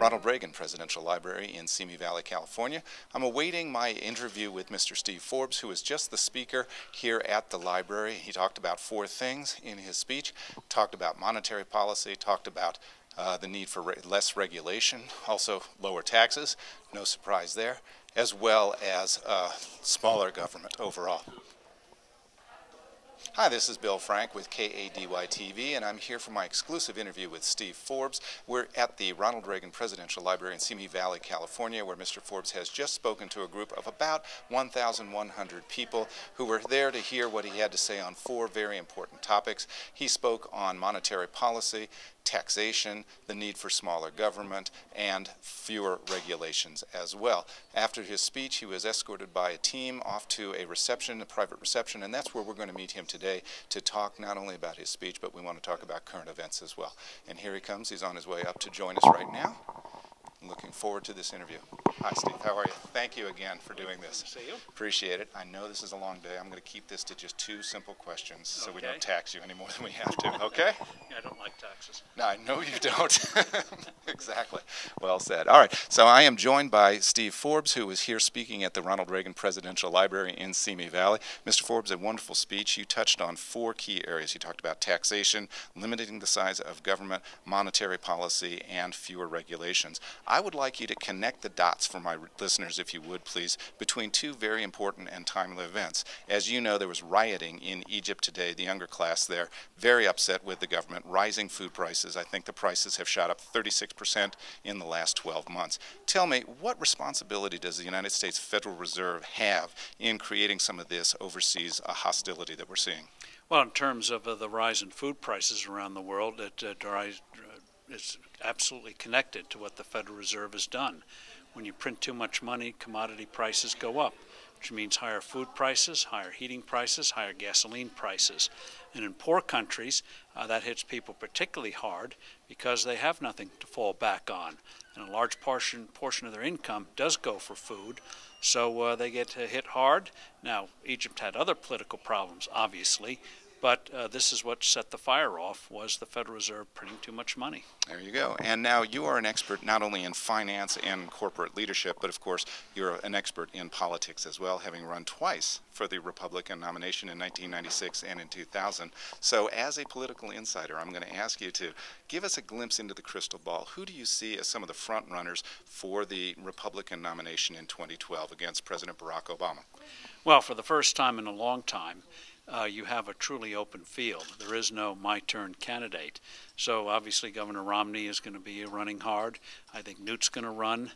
Ronald Reagan Presidential Library in Simi Valley, California. I'm awaiting my interview with Mr. Steve Forbes, who is just the speaker here at the library. He talked about four things in his speech. Talked about monetary policy, talked about the need for less regulation, also lower taxes, no surprise there, as well as smaller government overall. Hi, this is Bill Frank with KADY-TV, and I'm here for my exclusive interview with Steve Forbes. We're at the Ronald Reagan Presidential Library in Simi Valley, California, where Mr. Forbes has just spoken to a group of about 1,100 people who were there to hear what he had to say on four very important topics. He spoke on monetary policy, taxation, the need for smaller government, and fewer regulations as well. After his speech, he was escorted by a team off to a reception, a private reception, and that's where we're going to meet him today to talk not only about his speech, but we want to talk about current events as well. And here he comes. He's on his way up to join us right now. I'm looking forward to this interview. Hi, Steve. How are you? Thank you again for doing this. See you. Appreciate it. I know this is a long day. I'm going to keep this to just two simple questions so we don't tax you any more than we have to. Okay? Yeah, I don't like taxes. No, I know you don't. Exactly. Well said. All right. So I am joined by Steve Forbes, who is here speaking at the Ronald Reagan Presidential Library in Simi Valley. Mr. Forbes, a wonderful speech. You touched on four key areas. You talked about taxation, limiting the size of government, monetary policy, and fewer regulations. I would like you to connect the dots for my listeners, if you would, please, between two very important and timely events. As you know, there was rioting in Egypt today. The younger class there, very upset with the government, rising food prices. I think the prices have shot up 36% in the last 12 months. Tell me, what responsibility does the United States Federal Reserve have in creating some of this overseas hostility that we're seeing? Well, in terms of the rise in food prices around the world, it's absolutely connected to what the Federal Reserve has done. When you print too much money, commodity prices go up, which means higher food prices, higher heating prices, higher gasoline prices. And in poor countries, that hits people particularly hard because they have nothing to fall back on. And a large portion of their income does go for food, so they get hit hard. Now, Egypt had other political problems, obviously, but this is what set the fire off, was the Federal Reserve printing too much money. There you go. And now you are an expert not only in finance and corporate leadership, but of course you're an expert in politics as well, having run twice for the Republican nomination in 1996 and in 2000. So as a political insider, I'm going to ask you to give us a glimpse into the crystal ball. Who do you see as some of the front runners for the Republican nomination in 2012 against President Barack Obama? Well, for the first time in a long time, you have a truly open field. There is no my-turn candidate. So obviously Governor Romney is going to be running hard. I think Newt's going to run.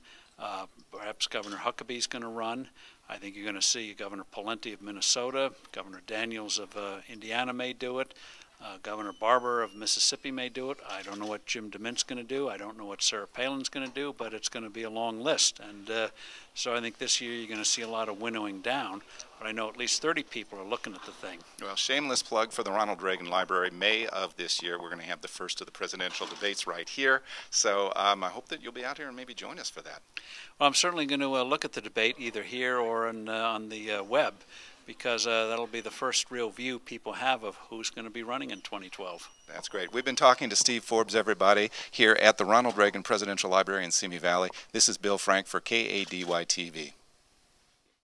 Perhaps Governor Huckabee's going to run. I think you're going to see Governor Pawlenty of Minnesota. Governor Daniels of Indiana may do it. Governor Barber of Mississippi may do it. I don't know what Jim DeMint's going to do. I don't know what Sarah Palin's going to do, but it's going to be a long list. And so I think this year you're going to see a lot of winnowing down. But I know at least 30 people are looking at the thing. Well, shameless plug for the Ronald Reagan Library. May of this year, we're going to have the first of the presidential debates right here. So I hope that you'll be out here and maybe join us for that. Well, I'm certainly going to look at the debate either here or on the web, because that'll be the first real view people have of who's going to be running in 2012. That's great. We've been talking to Steve Forbes, everybody, here at the Ronald Reagan Presidential Library in Simi Valley. This is Bill Frank for KADY-TV.